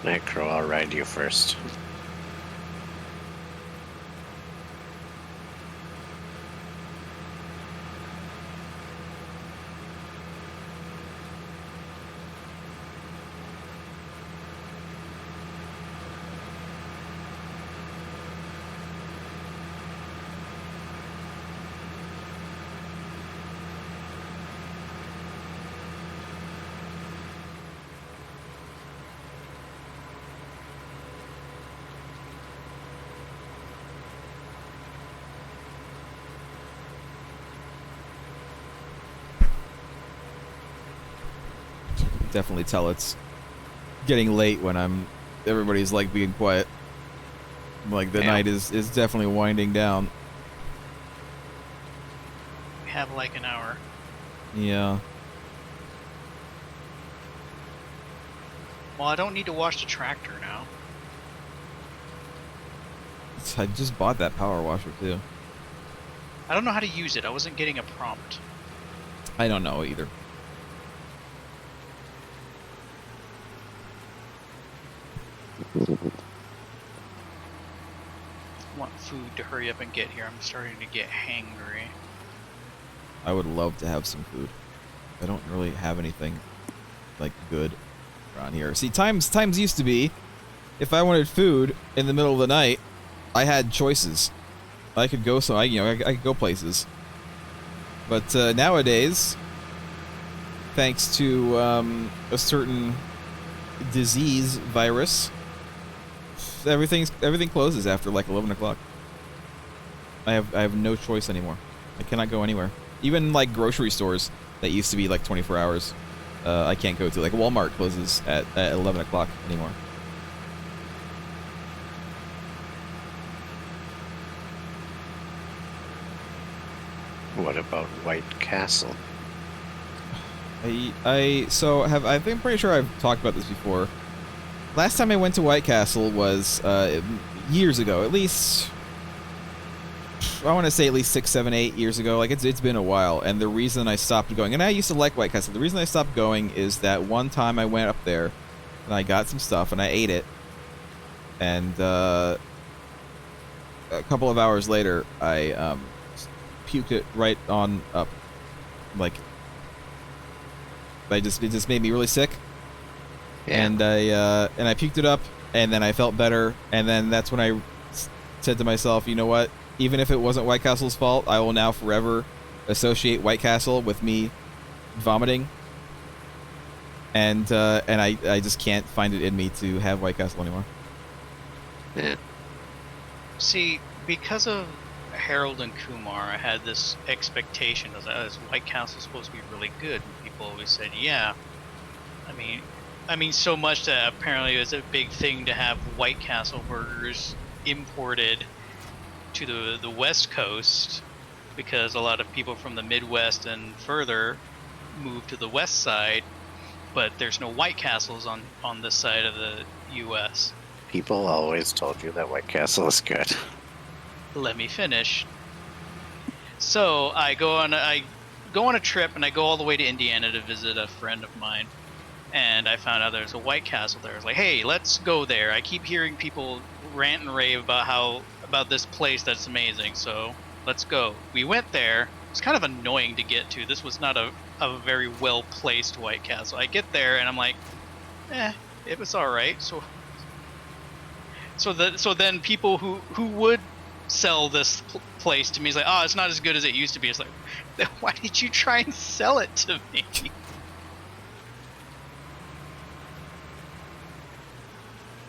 Nitro, I'll ride you first. Definitely tell it's getting late when everybody's like being quiet. Like the night is definitely winding down. We have like an hour. Yeah. Well, I don't need to wash the tractor now. I just bought that power washer too. I don't know how to use it. I wasn't getting a prompt. I don't know either. I want food to hurry up and get here. I'm starting to get hangry. I would love to have some food. I don't really have anything like good around here. See, times used to be, if I wanted food in the middle of the night, I had choices. I could go I could go places. But nowadays, thanks to a certain disease virus, everything closes after like 11 o'clock. I have no choice anymore. I cannot go anywhere. Even like grocery stores that used to be like 24 hours, I can't go to. Like Walmart closes at 11 o'clock anymore. What about White Castle? I'm pretty sure I've talked about this before. Last time I went to White Castle was years ago, at least. I want to say at least 6, 7, 8 years ago. Like it's been a while, and the reason I stopped going, and I used to like White Castle. The reason I stopped going is that one time I went up there, and I got some stuff, and I ate it, and a couple of hours later, I puked it right on up, like. It just made me really sick, and I puked it up, and then I felt better, and then that's when I said to myself, you know what? Even if it wasn't White Castle's fault, I will now forever associate White Castle with me vomiting, and I just can't find it in me to have White Castle anymore. Yeah. See, because of Harold and Kumar, I had this expectation that White Castle supposed to be really good. And people always said, yeah. I mean, so much that apparently it was a big thing to have White Castle burgers imported to the West Coast, because a lot of people from the Midwest and further moved to the West Side, but there's no White Castles on this side of the U.S. People always told you that White Castle is good. Let me finish. So I go on a trip, and I go all the way to Indiana to visit a friend of mine, and I found out there's a White Castle there. I was like, hey, let's go there. I keep hearing people rant and rave about this place that's amazing, so let's go. We went there. It's kind of annoying to get to. This was not a very well placed White Castle. I get there and I'm like, it was all right. So then people who would sell this place to me is like, oh, it's not as good as it used to be. It's like, then why did you try and sell it to me?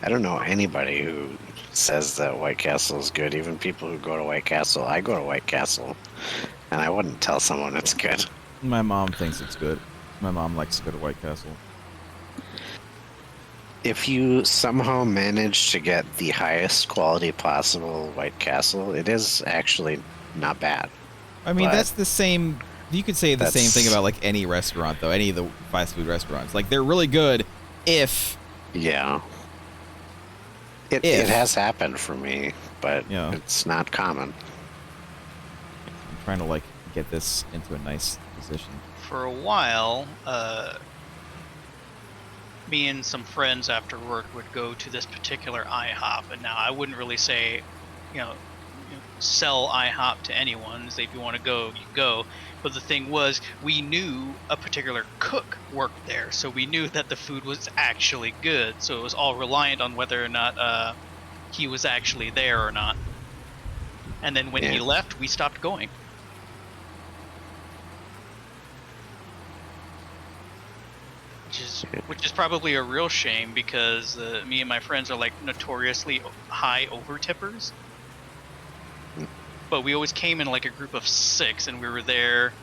I don't know anybody who says that White Castle is good. Even people who go to White Castle. I go to White Castle, and I wouldn't tell someone it's good. My mom thinks it's good. My mom likes to go to White Castle. If you somehow manage to get the highest quality possible White Castle, it is actually not bad. I mean, that's the same. You could say the same thing about like any restaurant, though. Any of the fast food restaurants, like they're really good if. Yeah. It has happened for me, but it's not common. I'm trying to like get this into a nice position. For a while, me and some friends after work would go to this particular IHOP, and now I wouldn't really say, you know, sell IHOP to anyone. Say if you want to go, you go. But the thing was, we knew a particular cook worked there, so we knew that the food was actually good. So it was all reliant on whether or not he was actually there or not. And then when he Yeah. left, we stopped going. Which is probably a real shame because me and my friends are like notoriously high over tippers. But we always came in like a group of 6, and we were there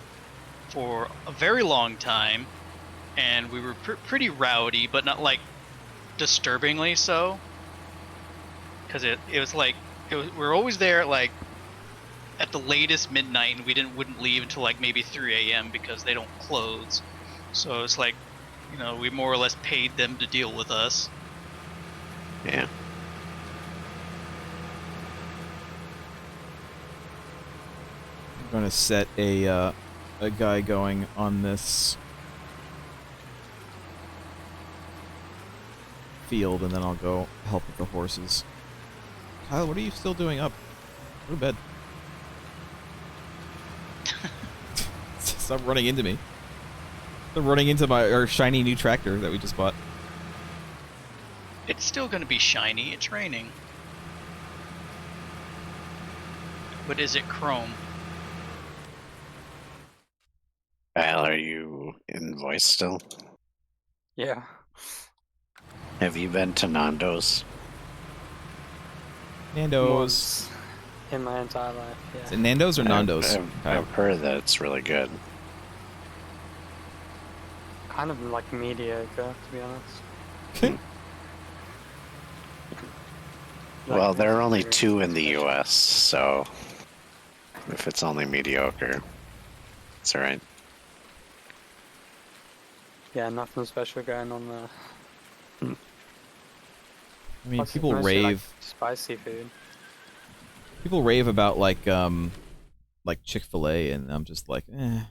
for a very long time, and we were pretty rowdy, but not like disturbingly so. Because it was like we were always there like at the latest midnight, and we wouldn't leave until like maybe 3 a.m. because they don't close. So it's like, you know, we more or less paid them to deal with us. Yeah. I'm gonna set a guy going on this field, and then I'll go help with the horses. Kyle, what are you still doing up? Go to bed. Stop running into me. Stop running into our shiny new tractor that we just bought. It's still going to be shiny. It's raining. But is it chrome? Kyle, are you in voice still? Yeah. Have you been to Nando's? Nando's. Once in my entire life, Is yeah. it Nando's or Nando's? I've heard that it's really good. Kind of like mediocre, to be honest. Okay. Well, there are only 2 in the U.S., so if it's only mediocre, it's alright. Yeah, nothing special going on there. I mean, Plus, it's people mostly, like, rave. spicy food. People rave about like Chick-fil-A, and I'm just like, they're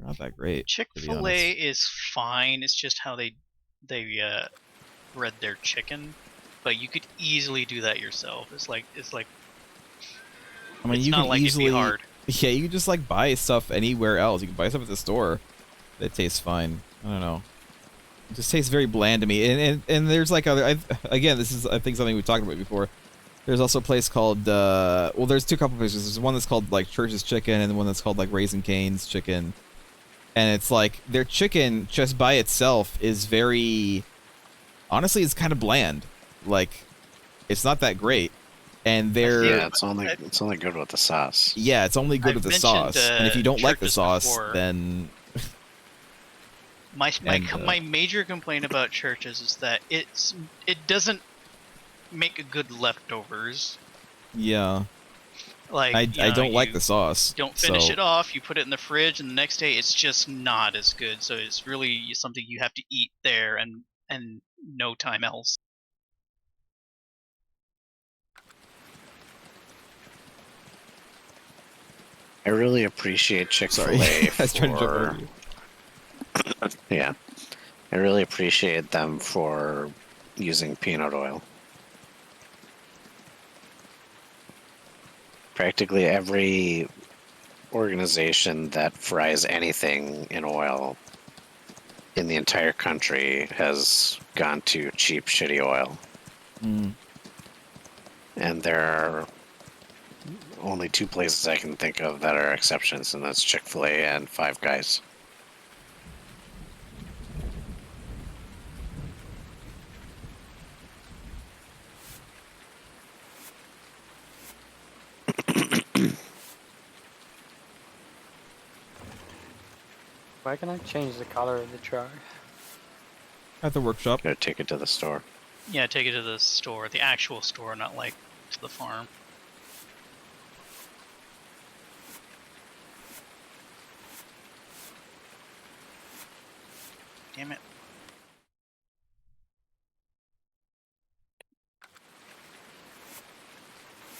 not that great. Chick-fil-A is fine. It's just how they bread their chicken, but you could easily do that yourself. It's like I mean, it's you not can like easily, it'd be hard. yeah, you can just like buy stuff anywhere else. You can buy stuff at the store that tastes fine. I don't know. It just tastes very bland to me. And there's like other. Again, this is I think something we talked about before. There's also a place called well, there's couple places. There's one that's called like Church's Chicken, and one that's called like Raising Cane's Chicken. And it's like their chicken just by itself is very, honestly, it's kind of bland. Like, it's not that great. And they're Yeah, it's only good with the sauce. yeah, it's only good I've with the mentioned, sauce. And if you don't like the Church's sauce, before. then My major complaint about Churches is that it doesn't make good leftovers. yeah, Like I don't like the sauce. Don't finish so- it off. You put it in the fridge, and the next day it's just not as good. So it's really something you have to eat there and no time else. I really appreciate Sorry, Chick-fil-A I was trying to jump over for you. yeah. I really appreciate them for using peanut oil. Practically every organization that fries anything in oil in the entire country has gone to cheap, shitty oil. Mm. And there are only 2 places I can think of that are exceptions, and that's Chick-fil-A and Five Guys. Where can I change the color of the truck? At the workshop. Gotta take it to the store. Yeah, take it to the store, the actual store, not like to the farm. Damn it.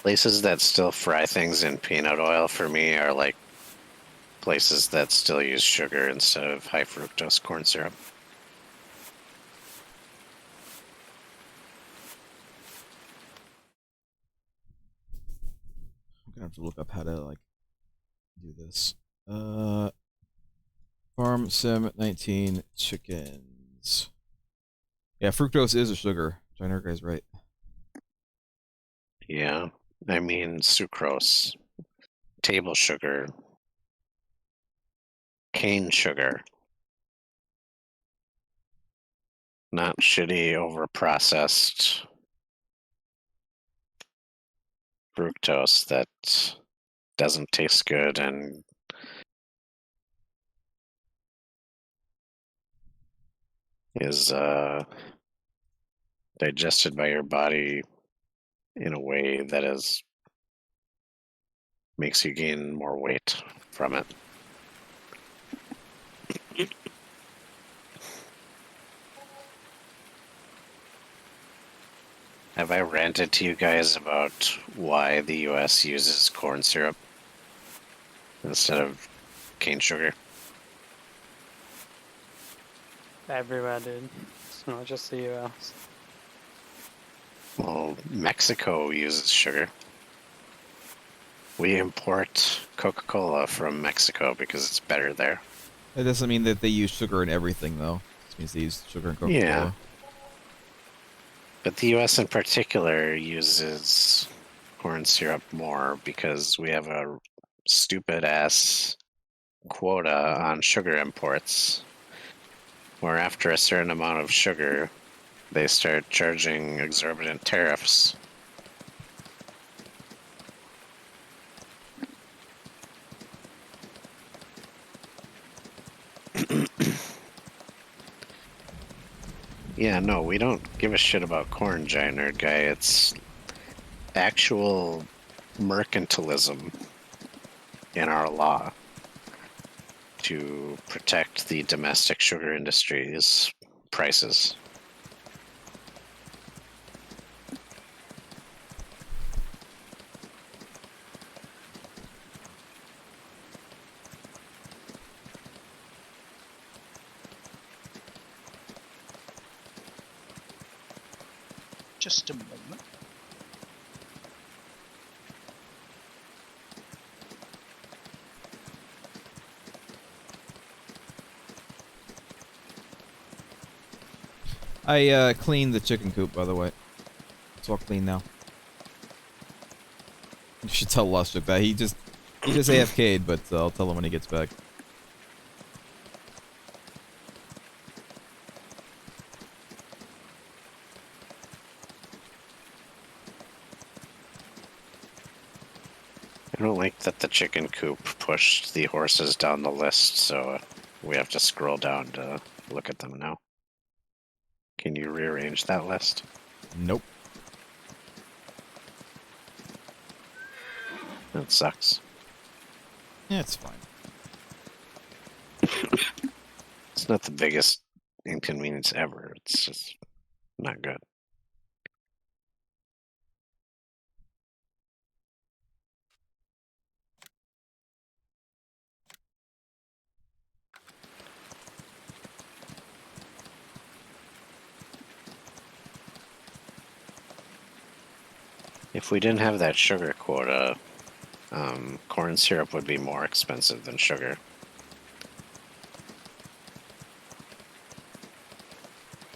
Places that still fry things in peanut oil for me are like places that still use sugar instead of high fructose corn syrup. gonna have to look up how to like do this. Farm Sim 19 chickens. Yeah, fructose is a sugar. Joiner guy's right. Yeah, I mean sucrose, table sugar, cane sugar, not shitty overprocessed fructose that doesn't taste good and is digested by your body in a way that is makes you gain more weight from it. Have I ranted to you guys about why the US uses corn syrup instead of cane sugar? Everywhere, dude. It's not just the US. Well, Mexico uses sugar. We import Coca-Cola from Mexico because it's better there. That doesn't mean that they use sugar in everything, though. It means they use sugar in Coca-Cola. Yeah. But the US in particular uses corn syrup more because we have a stupid ass quota on sugar imports where after a certain amount of sugar they start charging exorbitant tariffs. Yeah, no, we don't give a shit about corn, giant nerd guy. It's actual mercantilism in our law to protect the domestic sugar industry's prices. Just a moment. I cleaned the chicken coop, by the way. It's all clean now. You should tell Lustic that he just AFK'd, but I'll tell him when he gets back. I don't like that the chicken coop pushed the horses down the list, so we have to scroll down to look at them now. Can you rearrange that list? Nope. That sucks. Yeah, it's fine. It's not the biggest inconvenience ever. It's just not good. If we didn't have that sugar quota, corn syrup would be more expensive than sugar.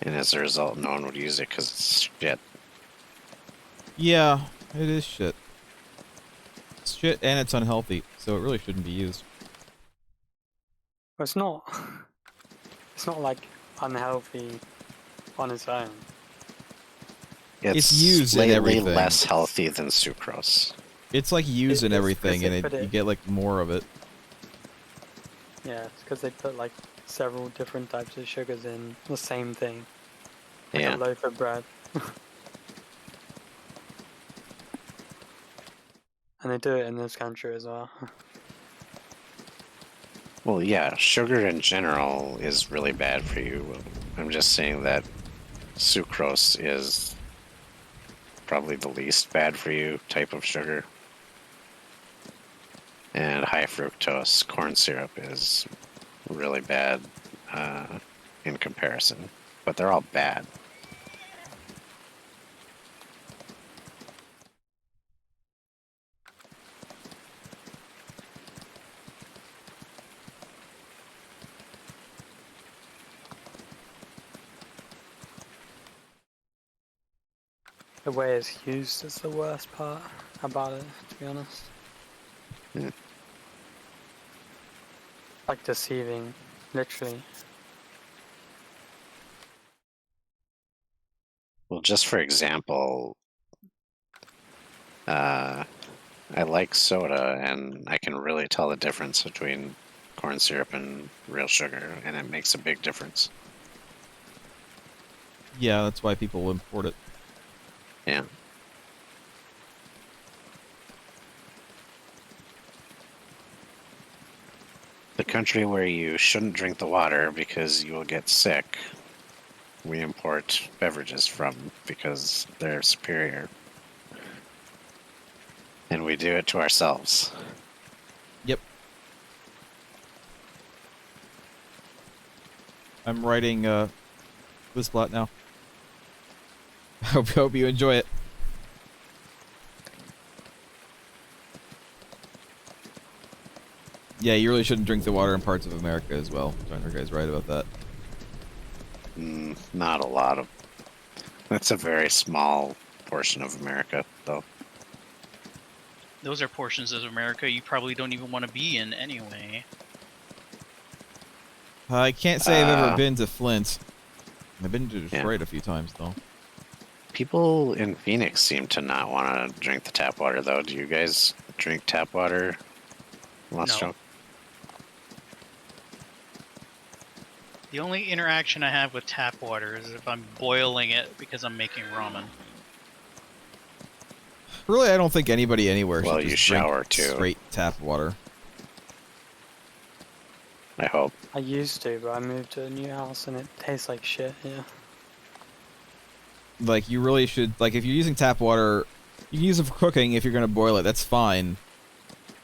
And as a result, no one would use it because it's shit. Yeah, it is shit. It's shit and it's unhealthy, so it really shouldn't be used. But it's not. It's not like unhealthy on its own. It's used in slightly everything. less healthy than sucrose. It's like used in It's everything, and because they you put get like more of it. Yeah, it's because they put like several different types of sugars in the same thing. Like Yeah. a loaf of bread. And they do it in this country as well. Well, yeah, sugar in general is really bad for you. I'm just saying that sucrose is probably the least bad for you type of sugar. And high fructose corn syrup is really bad in comparison. But they're all bad. The way it's used is the worst part about it, to be honest. Hmm. Like deceiving, literally. Well, just for example, I like soda, and I can really tell the difference between corn syrup and real sugar, and it makes a big difference. Yeah, that's why people import it. Yeah. The country where you shouldn't drink the water because you will get sick, we import beverages from because they're superior. And we do it to ourselves. Yep. I'm writing this plot now. Hope you enjoy it. Yeah, you really shouldn't drink the water in parts of America as well. Joiner guy's right about that. Not a lot of. That's a very small portion of America, though. Those are portions of America you probably don't even want to be in anyway. I can't say I've ever been to Flint. I've been to Detroit a few times, though. People in Phoenix seem to not want to drink the tap water, though. Do you guys drink tap water? No. The only interaction I have with tap water is if I'm boiling it because I'm making ramen. Really, I don't think anybody anywhere should just shower drink too. Straight tap water. I hope. I used to, but I moved to a new house and it tastes like shit, yeah. Like, you really should, like, if you're using tap water, you can use it for cooking if you're going to boil it, that's fine.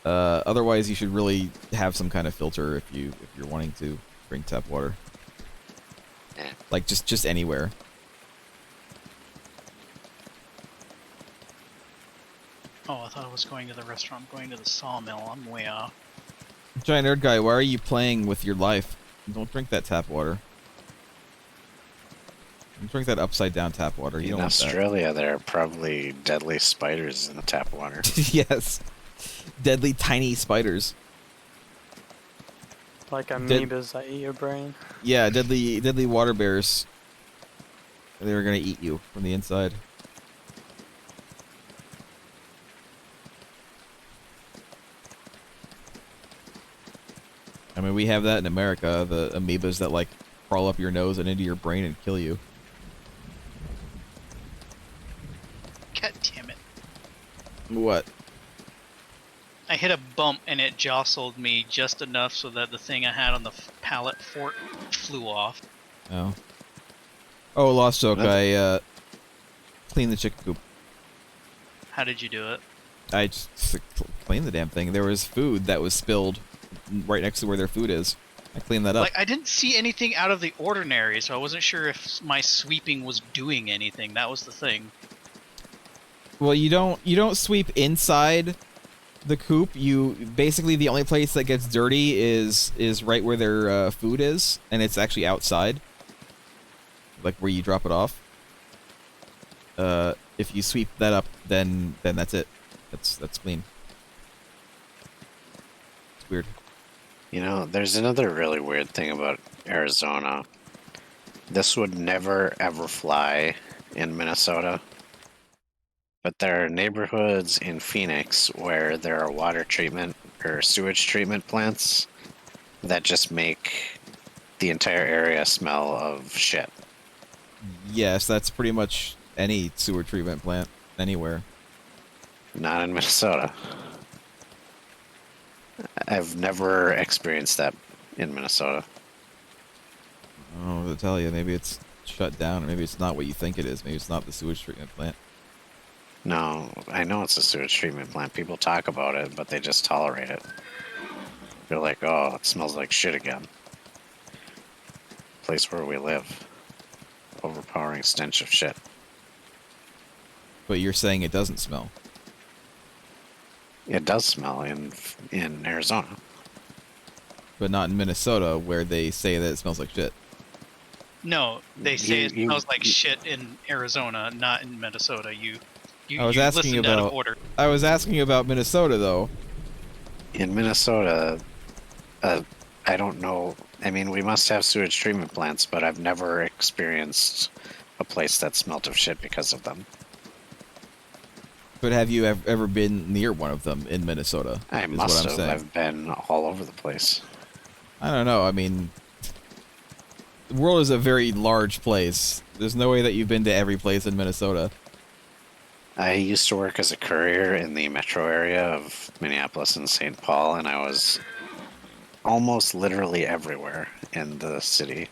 Otherwise, you should really have some kind of filter if you're wanting to drink tap water. Like, just anywhere. Oh, I thought I was going to the restaurant. I'm going to the sawmill. I'm way off. Giant Nerd Guy, why are you playing with your life? Don't drink that tap water. Don't drink that upside down tap water. You In don't want that. Australia, there are probably deadly spiders in the tap water. Yes. Deadly tiny spiders. Like amoebas that eat your brain. Yeah, deadly water bears. They're gonna eat you from the inside. I mean, we have that in America, the amoebas that, like, crawl up your nose and into your brain and kill you. God damn it. What? I hit a bump and it jostled me just enough so that the thing I had on the pallet fork flew off. Oh. Oh, Lost Joke, I, cleaned the chicken coop. How did you do it? I just cleaned the damn thing. There was food that was spilled right next to where their food is. I cleaned that up. Like, I didn't see anything out of the ordinary, so I wasn't sure if my sweeping was doing anything. That was the thing. Well, you don't sweep inside the coop. You basically, the only place that gets dirty is right where their food is, and it's actually outside, like where you drop it off. If you sweep that up, then that's it. That's clean. It's weird. You know, there's another really weird thing about Arizona. This would never, ever fly in Minnesota. But there are neighborhoods in Phoenix where there are water treatment or sewage treatment plants that just make the entire area smell of shit. Yes, that's pretty much any sewer treatment plant anywhere. Not in Minnesota. I've never experienced that in Minnesota. I don't know what to tell you. Maybe it's shut down, or maybe it's not what you think it is. Maybe it's not the sewage treatment plant. No, I know it's a sewage treatment plant. People talk about it, but they just tolerate it. They're like, oh, it smells like shit again. Place where we live. Overpowering stench of shit. But you're saying it doesn't smell. It does smell in Arizona. But not in Minnesota, where they say that it smells like shit. No, they say it You- smells like you- shit in Arizona, not in Minnesota. You I was you asking listened out of about- order. I was asking about Minnesota though. In Minnesota, I don't know. I mean, we must have sewage treatment plants, but I've never experienced a place that smelt of shit because of them. But have you ever been near one of them in Minnesota? I is must what I'm have. saying. I've been all over the place. I don't know. I mean, the world is a very large place. There's no way that you've been to every place in Minnesota. I used to work as a courier in the metro area of Minneapolis and St. Paul, and I was almost literally everywhere in the city.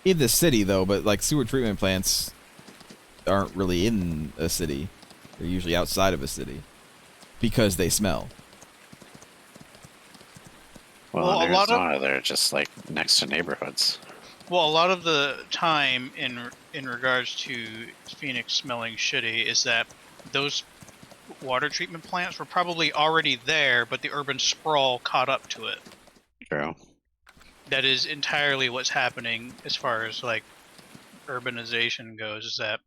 In the city, though, but like sewer treatment plants aren't really in a city. They're usually outside of a city because they smell. Well, a in lot of Arizona, they're just like next to neighborhoods. well, a lot of the time in regards to Phoenix smelling shitty is that those water treatment plants were probably already there, but the urban sprawl caught up to it. True. That is entirely what's happening as far as like urbanization goes. Is that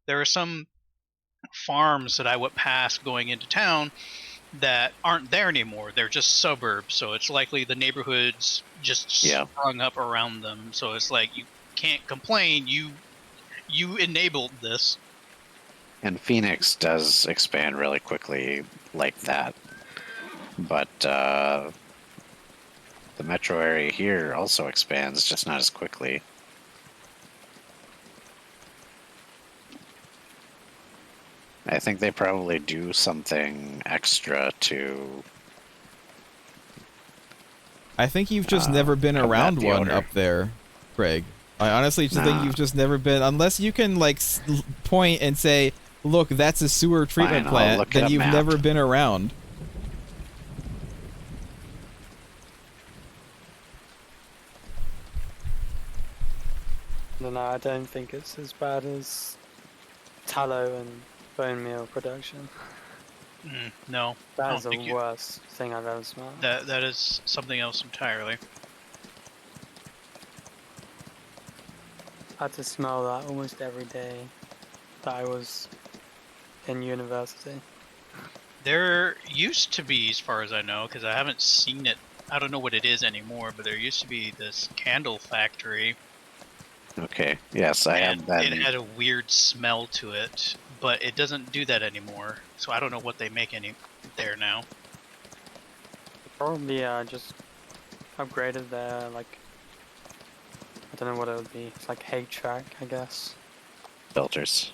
there are some farms that I would pass going into town that aren't there anymore. They're just suburbs, so it's likely the neighborhoods just sprung up around them. So it's like you can't complain. You enabled this. And Phoenix does expand really quickly like that. But the metro area here also expands, just not as quickly. I think they probably do something extra to... I think you've just never been combat around the one odor. up there, Craig. I honestly just think Nah. you've just never been, unless you can like point and say, "Look, that's a sewer treatment Fine, I'll plant." look at Then a you've map. never been around. No, I don't think it's as bad as tallow and bone meal production. No, I That don't is the think you- worst thing I've ever smelled. that is something else entirely. I had to smell that almost every day that I was in university. There used to be, as far as I know, because I haven't seen it. I don't know what it is anymore, but there used to be this candle factory. Okay, yes, I And have been... it had a weird smell to it, but it doesn't do that anymore. So I don't know what they make any there now. Probably just upgraded their, like, I don't know what it would be. It's like HVAC, I guess. filters.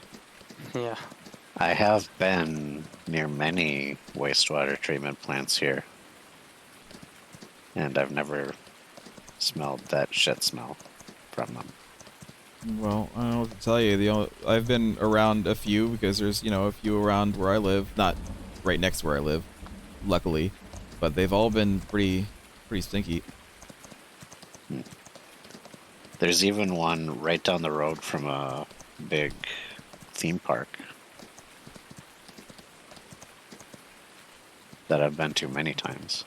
Yeah. I have been near many wastewater treatment plants here. And I've never smelled that shit smell from them. Well, I don't know what to tell you. I've been around a few because there's, a few around where I live. Not right next to where I live, luckily. But they've all been pretty stinky. There's even one right down the road from a big theme park that I've been to many times.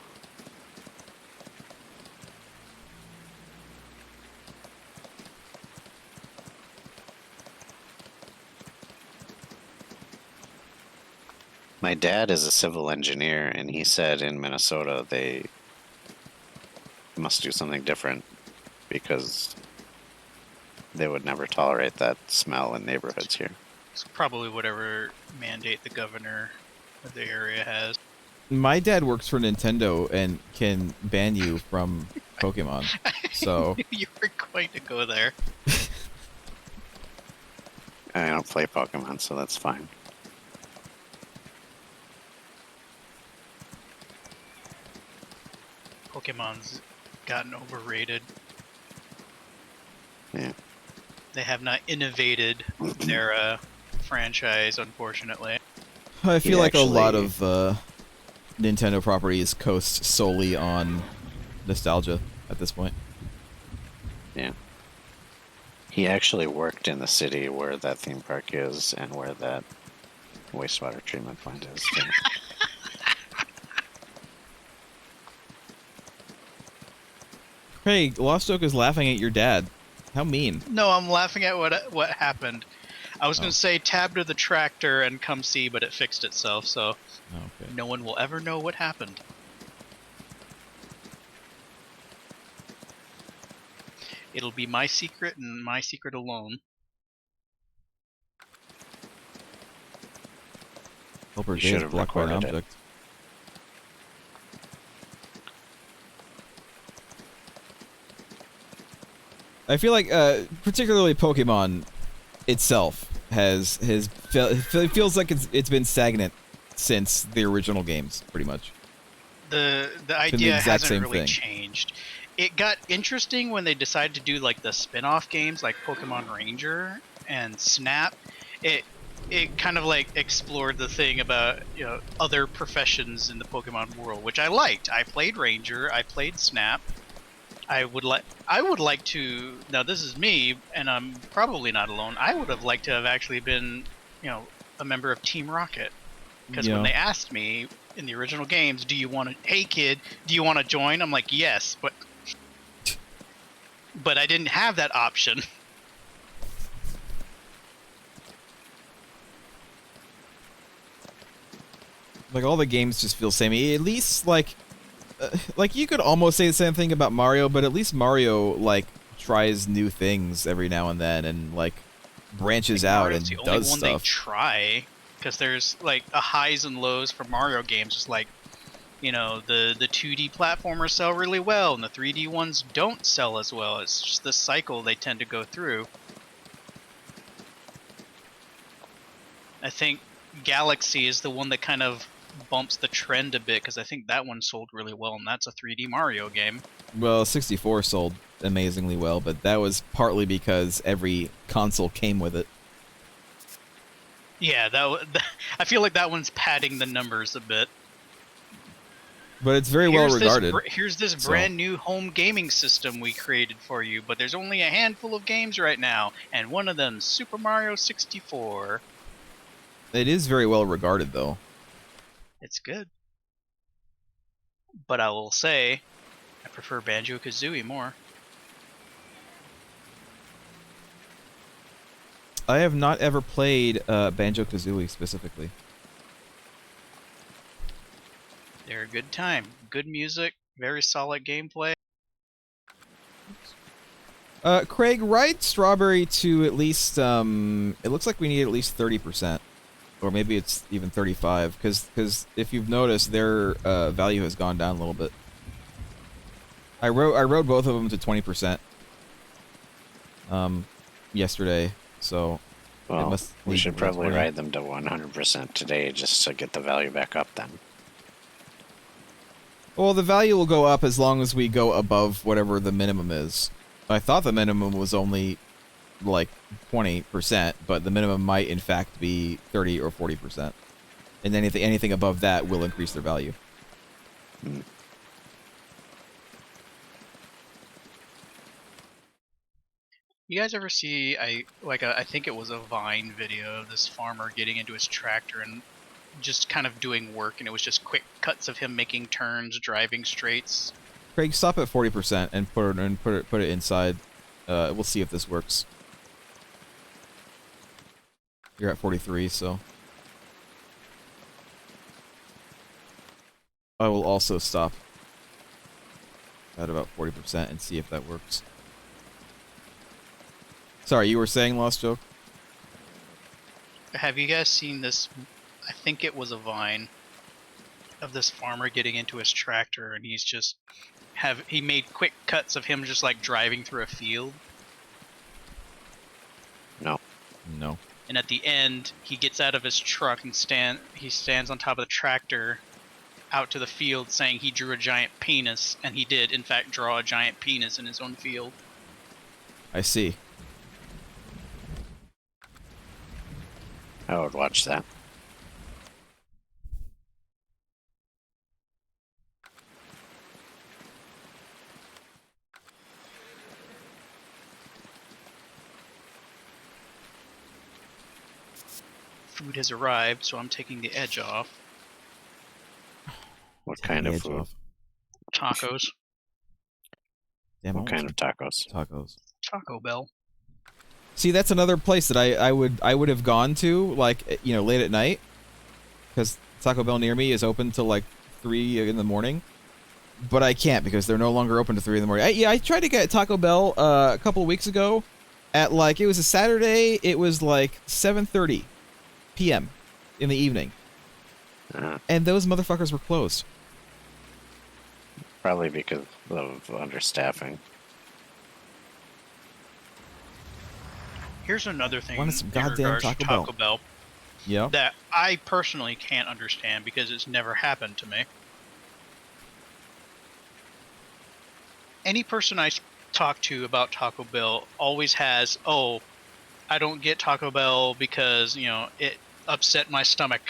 My dad is a civil engineer, and he said in Minnesota they must do something different because they would never tolerate that smell in neighborhoods here. It's probably whatever mandate the governor of the area has. My dad works for Nintendo and can ban you from Pokemon. So You were going to go there. I don't play Pokemon, so that's fine. Pokemon's gotten overrated. Yeah. They have not innovated their franchise, unfortunately. I feel He like a lot actually- of Nintendo properties coast solely on nostalgia at this point. Yeah. He actually worked in the city where that theme park is and where that wastewater treatment plant is. Too. Craig, Lost Oak is laughing at your dad. How mean. No, I'm laughing at what happened. I was Oh. going to say tab to the tractor and come see, but it fixed itself, so Oh, okay. no one will ever know what happened. It'll be my secret and my secret alone. Helper You J should is have blocked by an recorded it. object. I feel like, particularly Pokemon itself it feels like it's been stagnant since the original games, pretty much. The been the idea exact hasn't same really thing. changed. It got interesting when they decided to do like the spin-off games like Pokemon Ranger and Snap. It kind of like explored the thing about, you know, other professions in the Pokemon world, which I liked. I played Ranger, I played Snap. I would like to, now this is me and I'm probably not alone. I would have liked to have actually been, you know, a member of Team Rocket. Because when they asked me in the original games, do you want to, hey kid, do you want to join? I'm like, yes, but I didn't have that option. Like, all the games just feel samey. At least, like you could almost say the same thing about Mario, but at least Mario, like, tries new things every now and then and, like, branches out Mario's and the only does one stuff. they try, because there's like a highs and lows for Mario games. Just like, you know, the 2D platformers sell really well, and the 3D ones don't sell as well. It's just the cycle they tend to go through. I think Galaxy is the one that kind of bumps the trend a bit, because I think that one sold really well, and that's a 3D Mario game. Well, 64 sold amazingly well, but that was partly because every console came with it. Yeah, I feel like that one's padding the numbers a bit. But it's very well regarded. Here's this brand new home gaming system we created for you, but there's only a handful of games right now, and one of them's Super Mario 64. It is very well regarded, though. It's good. But I will say, I prefer Banjo-Kazooie more. I have not ever played Banjo-Kazooie specifically. They're a good time. Good music, very solid gameplay. Craig, ride Strawberry to at least, it looks like we need at least 30%. Or maybe it's even 35, because if you've noticed, their value has gone down a little bit. I rode both of them to 20%. Yesterday, so well, we should probably ride them to 100% today just to get the value back up then. Well, the value will go up as long as we go above whatever the minimum is. I thought the minimum was only like 20%, but the minimum might in fact be 30 or 40%. And anything above that will increase their value. Hmm. You guys ever see I think it was a Vine video of this farmer getting into his tractor and just kind of doing work, and it was just quick cuts of him making turns, driving straights. Craig, stop at 40% and put it inside. We'll see if this works. You're at 43, so I will also stop at about 40% and see if that works. Sorry, you were saying, Lost Joke? Have you guys seen this? I think it was a Vine of this farmer getting into his tractor, and he's just he made quick cuts of him just like driving through a field. No. No. And at the end, he gets out of his truck and he stands on top of the tractor out to the field saying he drew a giant penis, and he did in fact draw a giant penis in his own field. I see. I would watch that. Food has arrived, so I'm taking the edge off. What kind of food? Tacos. Damn, What kind of tacos? Tacos. Taco Bell. See, that's another place that I would have gone to, like, you know, late at night, because Taco Bell near me is open till like 3 in the morning. But I can't because they're no longer open to 3 in the morning. I tried to get Taco Bell a couple of weeks ago at like, it was a Saturday, it was like 7:30 p.m. in the evening. And those motherfuckers were closed. Probably because of understaffing. Here's another thing Wanted some in goddamn regards to Taco Bell. Bell Yeah. that I personally can't understand because it's never happened to me. Any person I talk to about Taco Bell always has, oh, I don't get Taco Bell because, you know, it upset my stomach,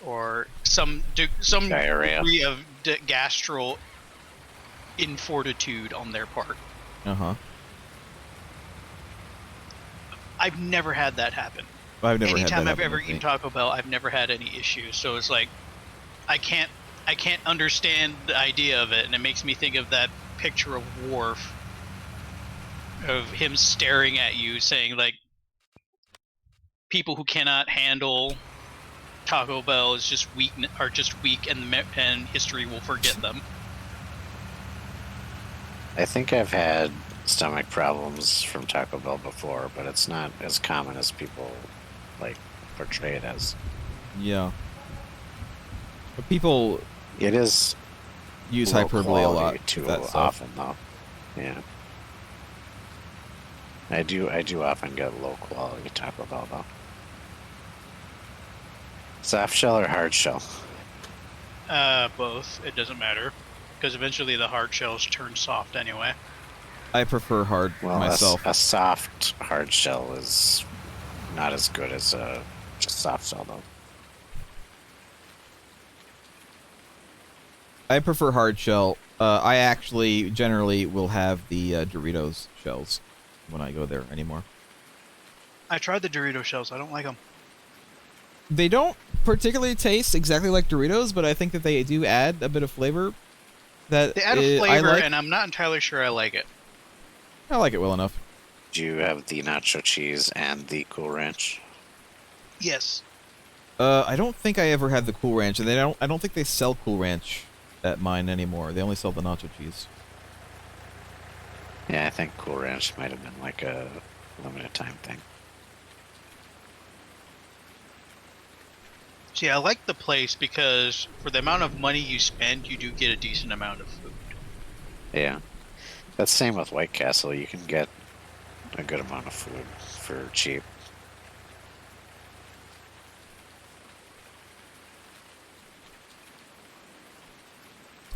or some Diarrhea. degree of gastro infortitude on their part. Uh-huh. I've never had that happen. I've never had that Anytime I've happen ever with me. eaten Taco Bell, I've never had any issues. So it's like, I can't understand the idea of it, and it makes me think of that picture of Worf, of him staring at you, saying like, people who cannot handle Taco Bell is just weak, and history will forget them. I think I've had stomach problems from Taco Bell before, but it's not as common as people like portray it as. Yeah. But people It is use low hyperbole a lot quality with too that stuff. often, though. Yeah. I do often get low quality Taco Bell though. Soft shell or hard shell? Both. It doesn't matter, because eventually the hard shells turn soft anyway. I prefer hard Well, myself. a soft hard shell is not as good as a just soft shell though. I prefer hard shell. I actually generally will have the Doritos shells when I go there anymore. I tried the Dorito shells. I don't like them. They don't particularly taste exactly like Doritos, but I think that they do add a bit of flavor. That They add a I flavor, like. and I'm not entirely sure I like it. I like it well enough. Do you have the nacho cheese and the Cool Ranch? Yes. I don't think I ever had the Cool Ranch, and I don't think they sell Cool Ranch at mine anymore. They only sell the nacho cheese. Yeah, I think Cool Ranch might have been like a limited time thing. See, I like the place because for the amount of money you spend, you do get a decent amount of food. Yeah. That's the same with White Castle. You can get a good amount of food for cheap.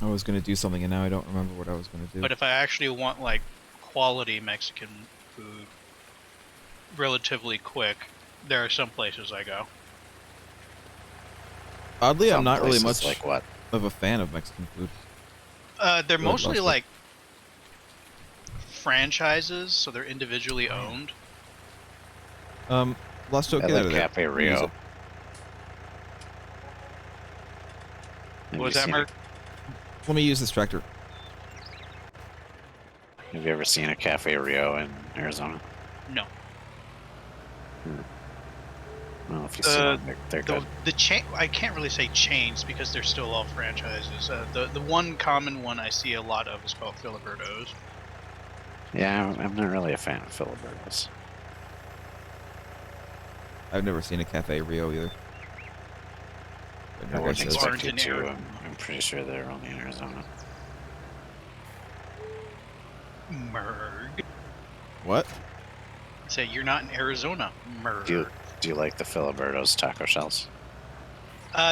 I was gonna do something, and now I don't remember what I was gonna do. But if I actually want like quality Mexican food relatively quick, there are some places I go. Oddly, I'm Some not really places much like what? of a fan of Mexican food. They're Good, mostly lots of- like franchises, so they're individually owned. Lost Joke, I get out like of there. Cafe Use Rio. it. Have What was you that, seen Mark? Let me use this tractor. Have you ever seen a Cafe Rio in Arizona? No. Well, if you see one, they're good. The chain, I can't really say chains because they're still all franchises. The one common one I see a lot of is called Filiberto's. Yeah, I'm not really a fan of Filiberto's. I've never seen a Cafe Rio either. But I like wouldn't said, expect Aren't you in to. Arizona. I'm pretty sure they're only in Arizona. Merg. what? Say you're not in Arizona. Merg. Do you like the Filiberto's taco shells?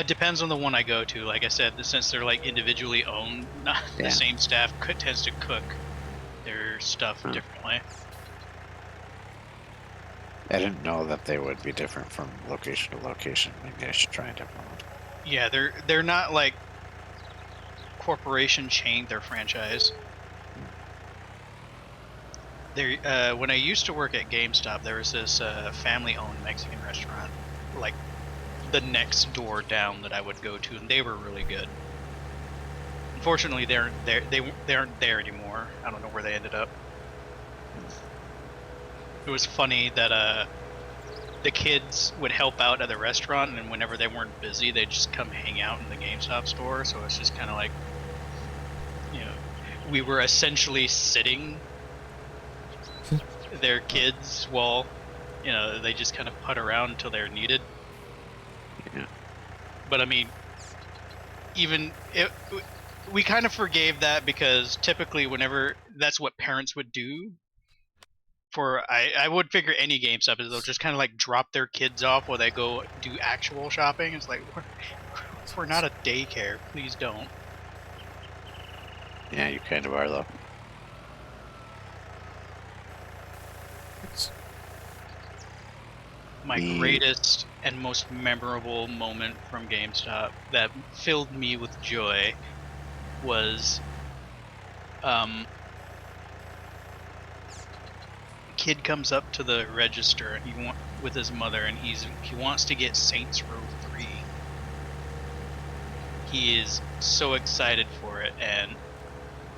Depends on the one I go to. Like I said, since they're like individually owned, not Yeah. the same staff tends to cook their stuff differently. I didn't know that they would be different from location to location. Maybe I should try a different one. Yeah, they're not like corporation chain. They're franchise. They when I used to work at GameStop, there was this family-owned Mexican restaurant, like the next door down that I would go to, and they were really good. Unfortunately, they aren't there anymore. I don't know where they ended up. It was funny that the kids would help out at the restaurant, and whenever they weren't busy, they'd just come hang out in the GameStop store. So it's just kind of like, you know, we were essentially sitting their kids while, you know, they just kind of put around until they're needed. Yeah. But I mean, we kind of forgave that because typically whenever that's what parents would do. I would figure any GameStop is they'll just kind of like drop their kids off while they go do actual shopping. It's like, we're not a daycare. Please don't. Yeah, you kind of are, though. My greatest and most memorable moment from GameStop that filled me with joy was kid comes up to the register and with his mother, and he wants to get Saints Row 3. He is so excited for it, and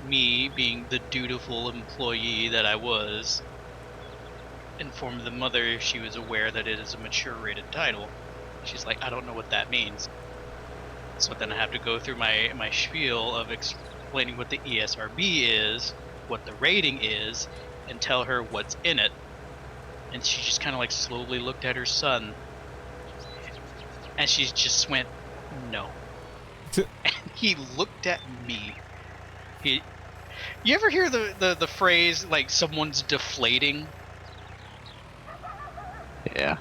me, being the dutiful employee that I was, informed the mother if she was aware that it is a mature rated title. She's like, I don't know what that means. So then I have to go through my spiel of explaining what the ESRB is, what the rating is, and tell her what's in it. And she just kind of like slowly looked at her son, and she just went, no. And he looked at me. You ever hear the phrase like someone's deflating? Yeah.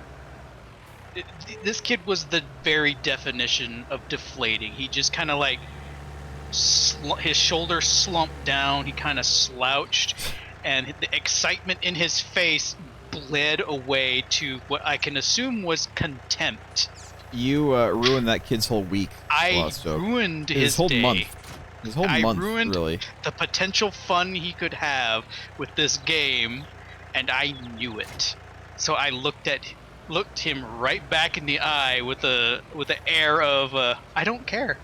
This kid was the very definition of deflating. He just kind of like his shoulder slumped down, he kind of slouched, and the excitement in his face bled away to what I can assume was contempt. You ruined that kid's whole week. I ruined his whole day. month. His whole month, ruined really. The potential fun he could have with this game, and I knew it. So I looked him right back in the eye with the air of I don't care.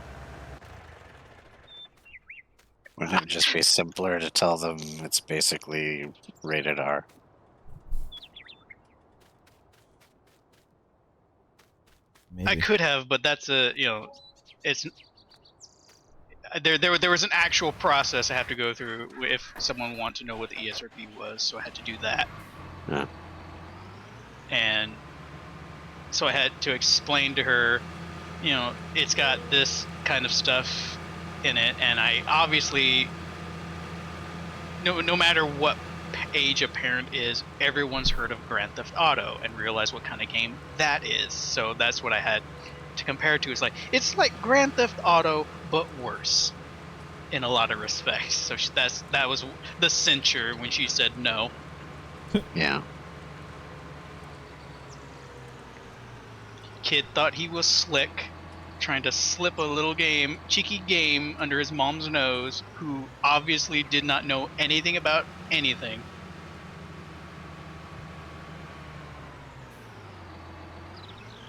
Wouldn't it just be simpler to tell them it's basically rated R? Maybe. I could have, but that's it's there was an actual process I have to go through if someone wanted to know what the ESRB was, so I had to do that. Yeah. And so I had to explain to her, it's got this kind of stuff in it, and I obviously, no matter what age a parent is, everyone's heard of Grand Theft Auto and realize what kind of game that is. So that's what I had to compare it to. It's like Grand Theft Auto, but worse in a lot of respects. So that was the censure when she said no. Yeah. Kid thought he was slick, trying to slip a little cheeky game under his mom's nose, who obviously did not know anything about anything.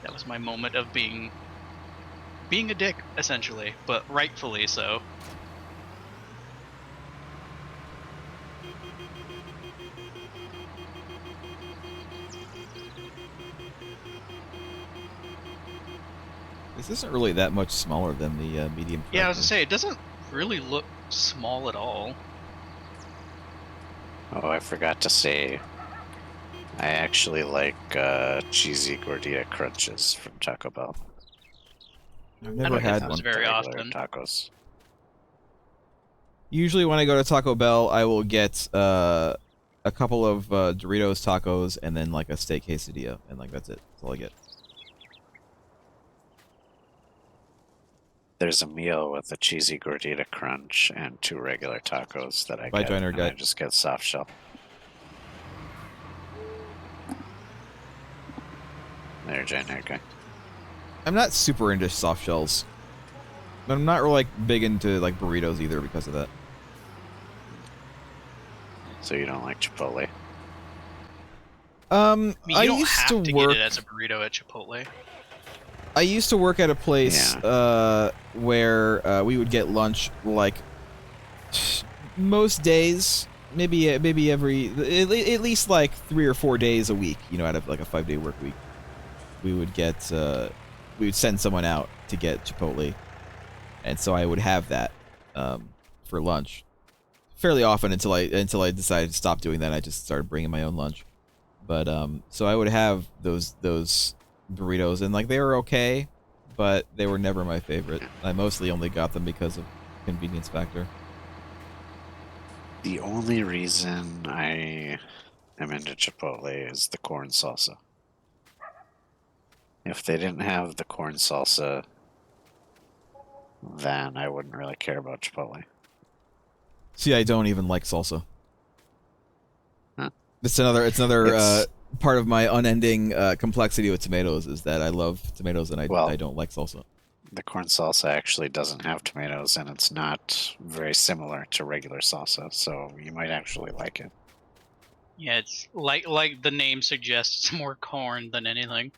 That was my moment of being a dick, essentially, but rightfully so. This isn't really that much smaller than the medium. Yeah, I was gonna say, it doesn't really look small at all. Oh, I forgot to say, I actually like cheesy gordita crunches from Taco Bell. I've never had one. Very often. Tacos. Usually when I go to Taco Bell, I will get a couple of Doritos tacos and then like a steak quesadilla, and like that's it. That's all I get. There's a meal with a cheesy gordita crunch and 2 regular tacos that I Bye, get. Joiner And guy. I just get soft shell. There, Joiner guy. I'm not super into soft shells, but I'm not really like big into like burritos either because of that. So you don't like Chipotle? I mean, you I don't used have to to work. get it as a burrito at Chipotle. I used to work at a place where we would get lunch like most days, maybe every at least like 3 or 4 days a week, you know, out of like a 5-day work week, we would get we would send someone out to get Chipotle, and so I would have that for lunch fairly often until I decided to stop doing that. I just started bringing my own lunch, but so I would have those burritos, and like they were okay, but they were never my favorite. I mostly only got them because of convenience factor. The only reason I am into Chipotle is the corn salsa. If they didn't have the corn salsa, then I wouldn't really care about Chipotle. See, I don't even like salsa. Huh. It's another part of my unending complexity with tomatoes is that I love tomatoes and I don't like salsa. The corn salsa actually doesn't have tomatoes, and it's not very similar to regular salsa, so you might actually like it. Yeah, it's like the name suggests, it's more corn than anything.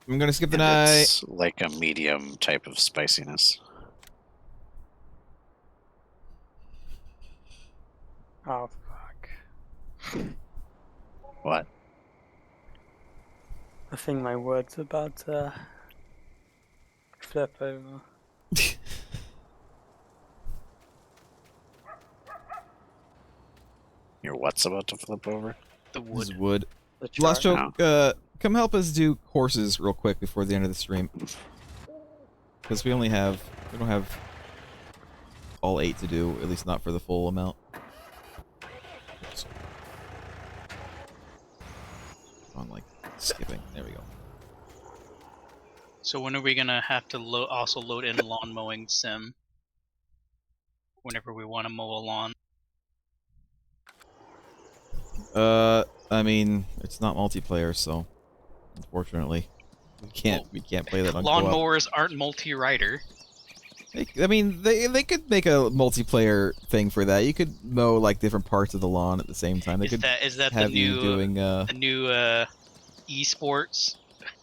I'm gonna skip the And night. it's like a medium type of spiciness. Oh fuck! What? I think my word's about to flip over. Your what's about to flip over? The This wood. is wood. The Last chart. joke. Come help us do horses real quick before the end of the stream, because we don't have all 8 to do, at least not for the full amount. Oops. On like skipping. There we go. So when are we gonna have to also load in lawn mowing sim? Whenever we want to mow a lawn. I mean, it's not multiplayer, so unfortunately, we can't play that on Lawn co-op. mowers aren't multi-rider. I mean, they could make a multiplayer thing for that. You could mow like different parts of the lawn at the same time. They Is could that the have you new doing the new esports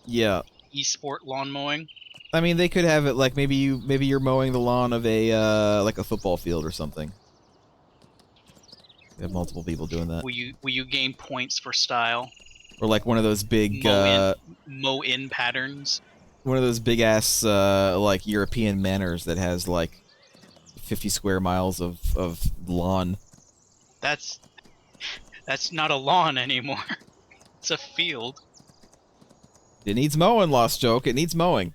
yeah. esport lawn mowing? I mean, they could have it like maybe you're mowing the lawn of a like a football field or something. You have multiple people doing that. Will you gain points for style? Or like one of those big Mow in patterns. one of those big ass like European manors that has like 50 square miles of lawn. That's not a lawn anymore. It's a field. It needs mowing, Lost Joke. It needs mowing.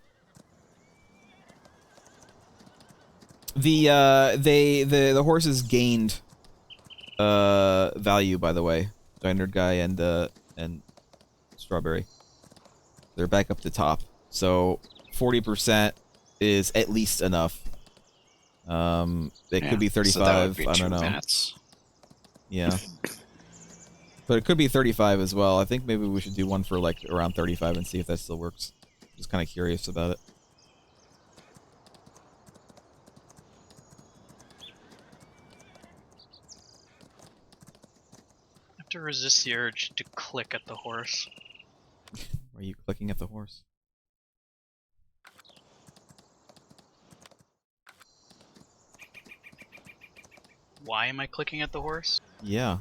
The horses gained value, by the way. Giant Guy and Strawberry. They're back up to top. So 40% is at least enough. It could be 35. So that would be I 2 don't know. minutes. Yeah. But it could be 35 as well. I think maybe we should do one for like around 35 and see if that still works. Just kind of curious about it. I have to resist the urge to click at the horse. Are you clicking at the horse? Why am I clicking at the horse? Yeah.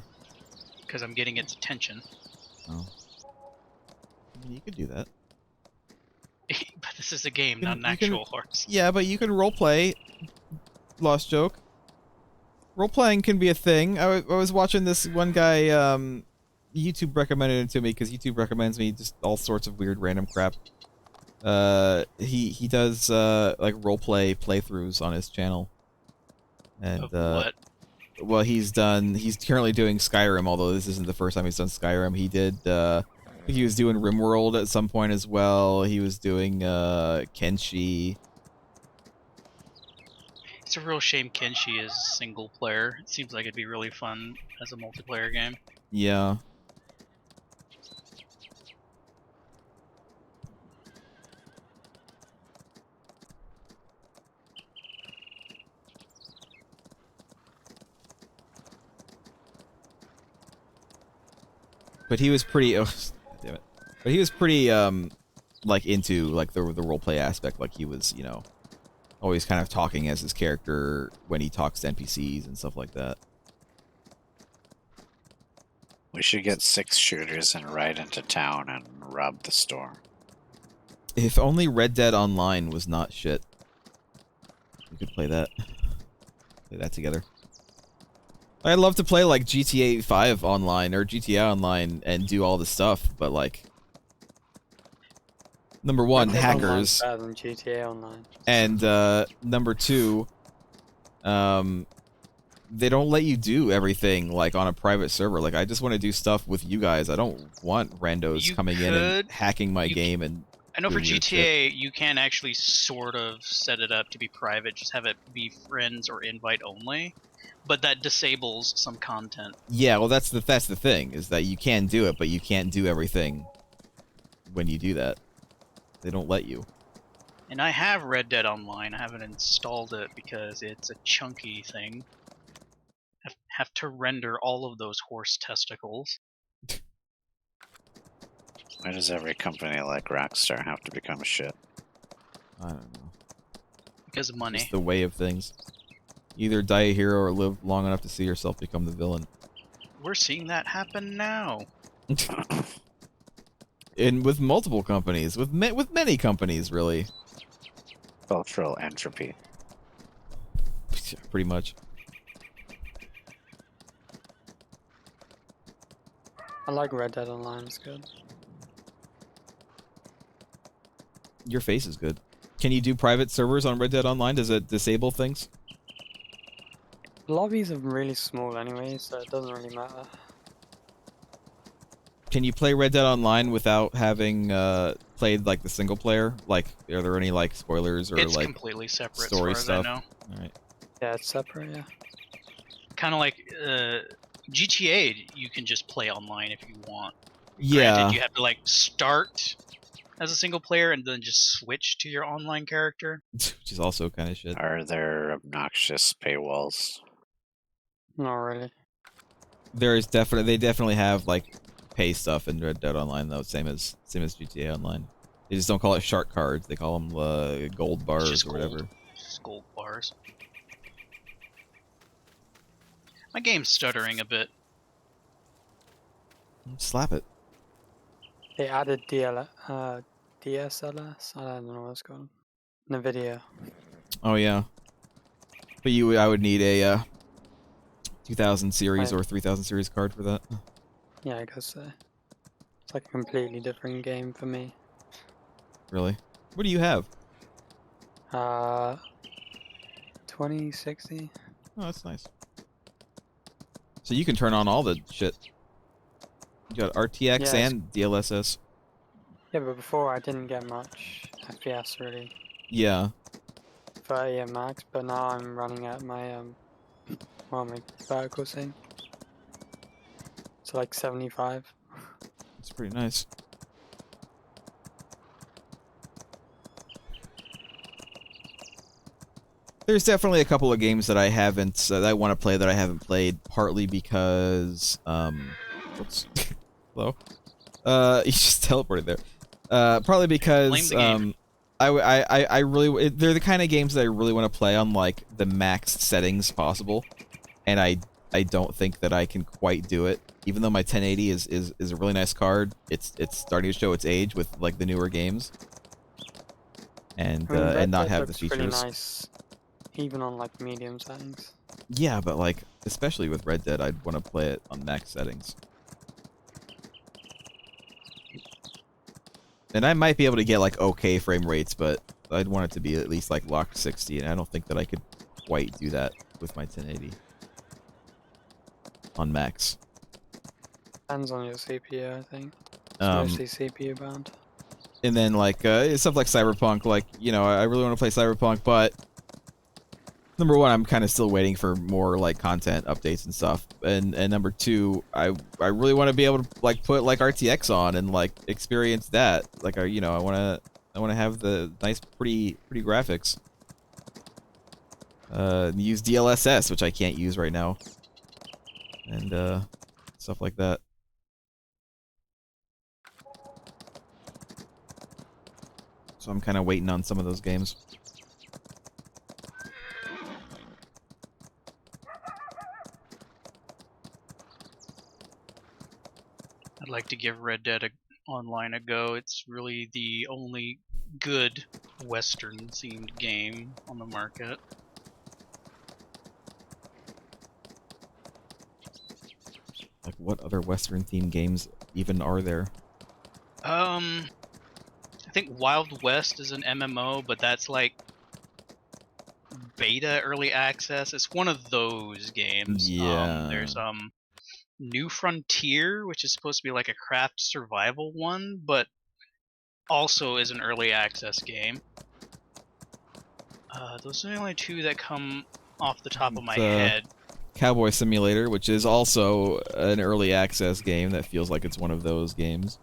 Because I'm getting its attention. Oh. I mean, you could do that. But this is a game, You not can- an you can- actual horse. Yeah, but you can roleplay. Lost Joke. Roleplaying can be a thing. I was watching this one guy, YouTube recommended it to me because YouTube recommends me just all sorts of weird random crap. He does like roleplay playthroughs on his channel. And Of what? well, he's currently doing Skyrim, although this isn't the first time he's done Skyrim. He did he was doing RimWorld at some point as well. He was doing Kenshi. It's a real shame Kenshi is single player. It seems like it'd be really fun as a multiplayer game. Yeah. But he was pretty damn it. But he was pretty like into like the roleplay aspect. Like he was, you know, always kind of talking as his character when he talks to NPCs and stuff like that. We should get 6 shooters and ride into town and rob the store. If only Red Dead Online was not shit. We could play that. Play that together. I'd love to play like GTA 5 online or GTA Online and do all the stuff, but like, number one, Red Dead Online's hackers, better than GTA Online. and number two, they don't let you do everything like on a private server. Like, I just want to do stuff with you guys. I don't want randos You coming in and could- hacking my you game and. I know for doing weird GTA, you can actually sort of set it up to be private, just have it be friends or invite only, but that disables some content. Yeah, well, that's the thing, is that you can do it, but you can't do everything when you do that. They don't let you. And I have Red Dead Online. I haven't installed it because it's a chunky thing. Have to render all of those horse testicles. Why does every company like Rockstar have to become shit? I don't know. Because of money. It's the way of things. Either die a hero or live long enough to see yourself become the villain. We're seeing that happen now. And with multiple companies, with many companies, really. Cultural entropy. Pretty much. I like Red Dead Online, it's good. Your face is good. Can you do private servers on Red Dead Online? Does it disable things? Lobbies are really small anyway, so it doesn't really matter. Can you play Red Dead Online without having played like the single player? Like, are there any like spoilers or It's like completely separate story as far stuff? as I know. All right. Yeah, it's separate, yeah. Kind of like GTA, you can just play online if you want. Yeah. Granted, you have to like start as a single player and then just switch to your online character. Which is also kind of shit. Are there obnoxious paywalls? Not really. They definitely have like pay stuff in Red Dead Online though, same as GTA Online. They just don't call it shark cards. They call them gold bars just or whatever. Just gold bars. My game's stuttering a bit. Slap it. They added DSLS? I don't know what it's called. In the video. Oh yeah. But I would need a 2000 series or 3000 series card for that. Yeah, I guess so. It's like a completely different game for me. Really? What do you have? 2060? Oh, that's nice. So you can turn on all the shit. You got RTX Yeah, and DLSS. Yeah, but before I didn't get much FPS really. Yeah. 30 at max, but now I'm running at my my vertical thing. So like 75. It's pretty nice. There's definitely a couple of games that I haven't that I want to play that I haven't played, partly because whoops. Hello. You just teleported there. Partly because Blame the I really they're the kind of games that I really want to play on like the max settings possible, and I don't think that I can quite do it. Even though my 1080 is a really nice card, it's starting to show its age with like the newer games, and I mean, Red not Dead have the looks features. pretty nice, even on like medium settings. Yeah, but like especially with Red Dead, I'd want to play it on max settings. And I might be able to get like okay frame rates, but I'd want it to be at least like locked 60, and I don't think that I could quite do that with my 1080 on max. Depends on your CPU, I think. It's Um, mostly CPU bound. And then like stuff like Cyberpunk, like, you know, I really want to play Cyberpunk, but number one, I'm kind of still waiting for more like content updates and stuff, and number two, I really want to be able to like put like RTX on and like experience that. Like, you know, I want to have the nice, pretty graphics. Use DLSS, which I can't use right now, and stuff like that. So I'm kind of waiting on some of those games. like to give Red Dead Online a go. It's really the only good Western-themed game on the market. Like, what other Western-themed games even are there? I think Wild West is an MMO, but that's like beta early access. It's one of those games. Yeah. There's New Frontier, which is supposed to be like a craft survival one, but also is an early access game. Those are the only two that come off the top of my head. Cowboy Simulator, which is also an early access game that feels like it's one of those games.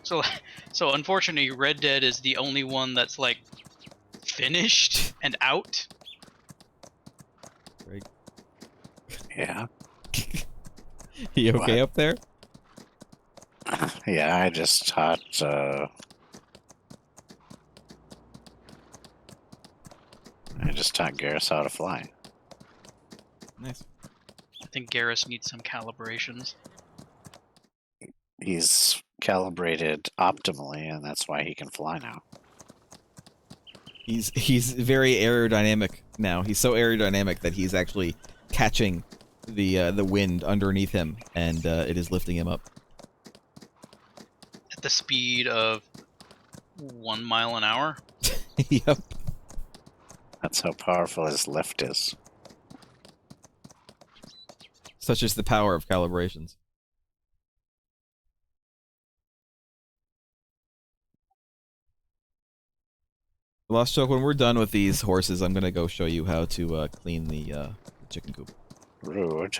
So unfortunately, Red Dead is the only one that's like finished and out. Right. Yeah. You okay up there? Yeah, I just taught Garrus how to fly. Nice. I think Garrus needs some calibrations. He's calibrated optimally, and that's why he can fly now. He's very aerodynamic now. He's so aerodynamic that he's actually catching the wind underneath him, and it is lifting him up. At the speed of 1 mile an hour? Yep. That's how powerful his lift is. Such is the power of calibrations. Lost Choke, when we're done with these horses, I'm gonna go show you how to clean the chicken coop. Rude.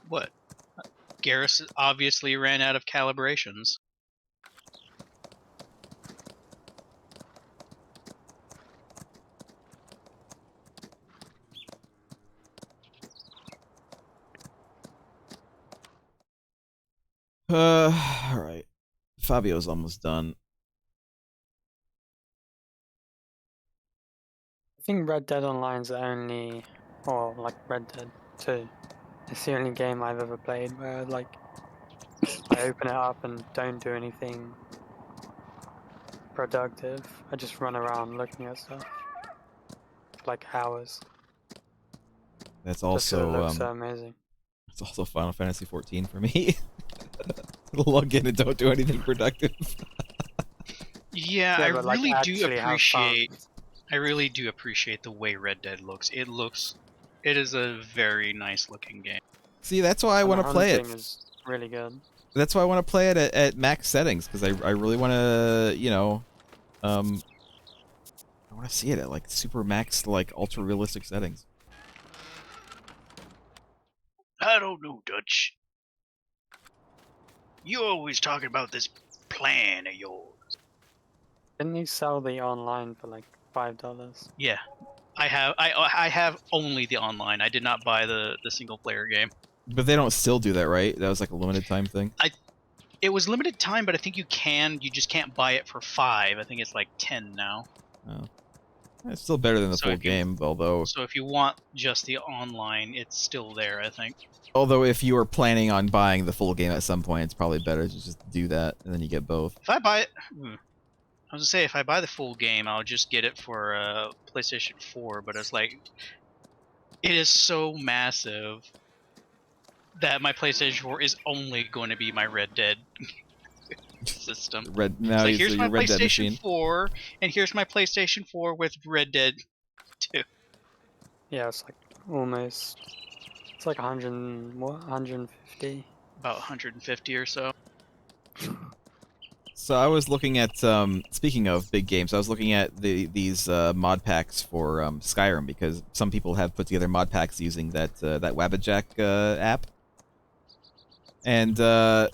What? Garrus obviously ran out of calibrations. Alright. Fabio's almost done. I think Red Dead Online's the only, or like Red Dead 2, it's the only game I've ever played where like I open it up and don't do anything productive. I just run around looking at stuff for like hours. That's Just 'cause it also looks so amazing. it's also Final Fantasy 14 for me. Log in and don't do anything productive. Yeah, Yeah, I but, like, really do actually have fun. appreciate the way Red Dead looks. It is a very nice looking game. See, that's why I And want the to play it. hunting is really good. That's why I want to play it at max settings, because I really want to, you know, I want to see it at like super max, like ultra realistic settings. I don't know, Dutch. You always talking about this plan of yours. Didn't you sell the online for like $5? Yeah, I have only the online. I did not buy the single player game. But they don't still do that, right? That was like a limited time thing. It was limited time, but I think you just can't buy it for $5. I think it's like 10 now. Oh, it's still better than the So full if you- game, although. So if you want just the online, it's still there, I think. Although if you were planning on buying the full game at some point, it's probably better to just do that, and then you get both. If I buy it, I was gonna say if I buy the full game, I'll just get it for PlayStation 4. But it's like, it is so massive that my PlayStation 4 is only going to be my Red Dead system. Now So you here's your my Red Dead PlayStation machine. 4, and here's my PlayStation 4 with Red Dead 2. Yeah, it's like almost. It's like 150. About 150 or so. So I was looking at, speaking of big games, I was looking at these mod packs for Skyrim, because some people have put together mod packs using that Wabbajack app. And that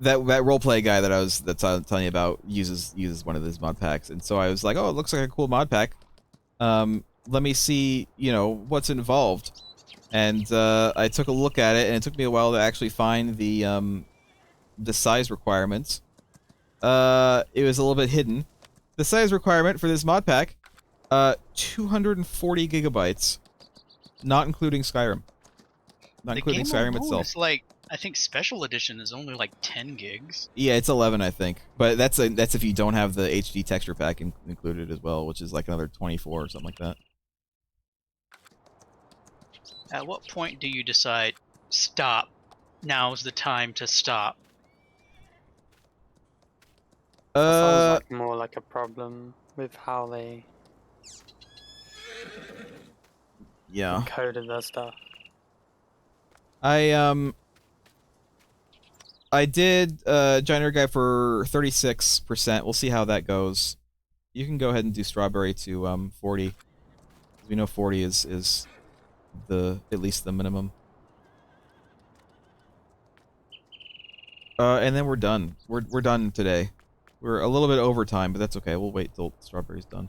roleplay guy that's telling you about uses one of these mod packs, and so I was like, oh, it looks like a cool mod pack. Let me see, you know, what's involved. And I took a look at it, and it took me a while to actually find the size requirements. It was a little bit hidden. The size requirement for this mod pack, 240 gigabytes, not including Skyrim. not The including game Skyrim alone itself. is like, I think Special Edition is only like 10 gigs. Yeah, it's 11, I think. But that's if you don't have the HD texture pack included as well, which is like another 24 or something like that. At what point do you decide, stop, now's the time to stop? That sounds like more like a problem with how they Yeah. encoded their stuff. I did Giant Guy for 36%. We'll see how that goes. You can go ahead and do Strawberry to 40. We know 40 is at least the minimum. And then we're done. We're done today. We're a little bit over time, but that's okay. We'll wait till Strawberry's done.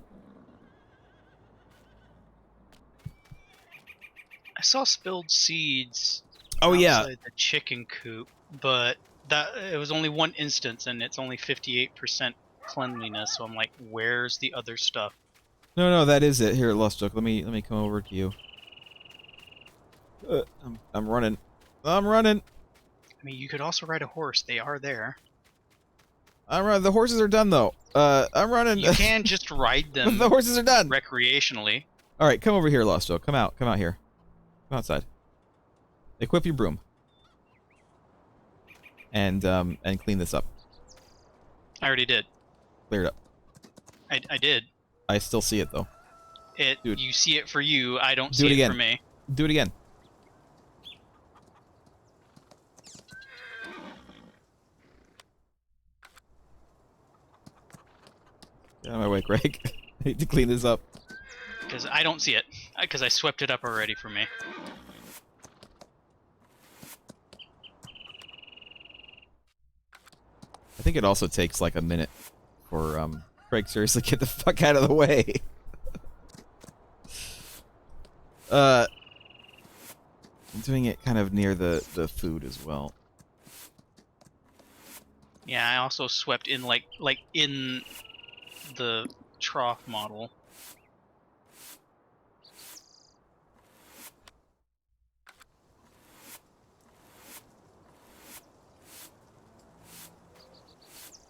I saw spilled seeds Oh yeah. outside the chicken coop, but that it was only one instance and it's only 58% cleanliness, so I'm like, where's the other stuff? No, that is it. Here, Lost Joke. Let me come over to you. I'm running. I'm running. I mean, you could also ride a horse. They are there. I'm running. The horses are done though. I'm running. You can just ride them The horses are done. recreationally. All right, come over here, Lost Joke. Come out here. Come outside. Equip your broom. And clean this up. I already did. Clear it up. I did. I still see it though. Dude. You see it for you. I don't Do see it it again. for me. Do it again. Get out of my way, Greg. I need to clean this up. Because I don't see it. Because I swept it up already for me. I think it also takes like a minute for Craig, seriously, get the fuck out of the way. I'm doing it kind of near the food as well. Yeah, I also swept in like in the trough model.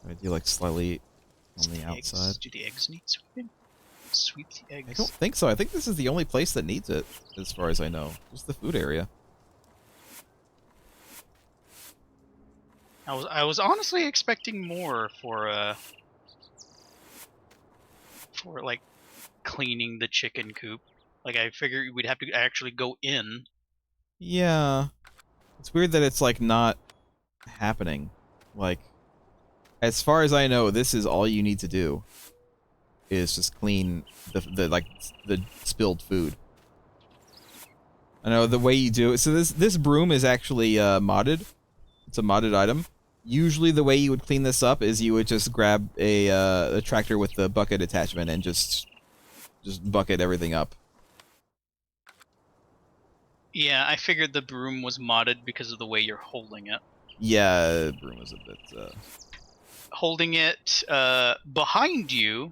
I do like slightly on the outside. Do the eggs need sweeping? Sweep the eggs. I don't think so. I think this is the only place that needs it, as far as I know. Just the food area. I was honestly expecting more for like cleaning the chicken coop. Like I figured we'd have to actually go in. Yeah. It's weird that it's like not happening. Like, as far as I know, this is all you need to do. Is just clean the spilled food. I know the way you do it. So this broom is actually modded. It's a modded item. Usually the way you would clean this up is you would just grab a tractor with the bucket attachment and just bucket everything up. Yeah, I figured the broom was modded because of the way you're holding it. Yeah, broom is a bit. Holding it behind you.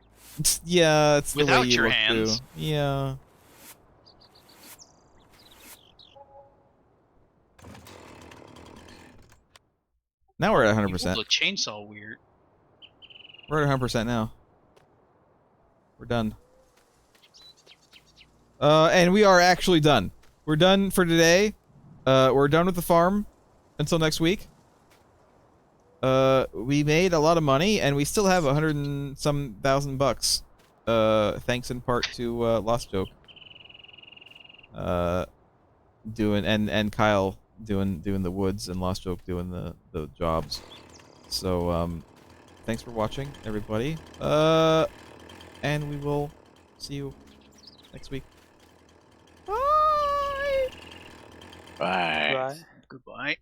Yeah, it's the without way you your look hands. too. Yeah. Now we're at 100%. You hold a chainsaw weird. We're at 100% now. We're done. And we are actually done. We're done for today. We're done with the farm until next week. We made a lot of money, and we still have 100 and some thousand bucks. Thanks in part to Lost Joke. And Kyle doing the woods, and Lost Joke doing the jobs. So thanks for watching, everybody. And we will see you next week. Bye. Bye. Right. Goodbye.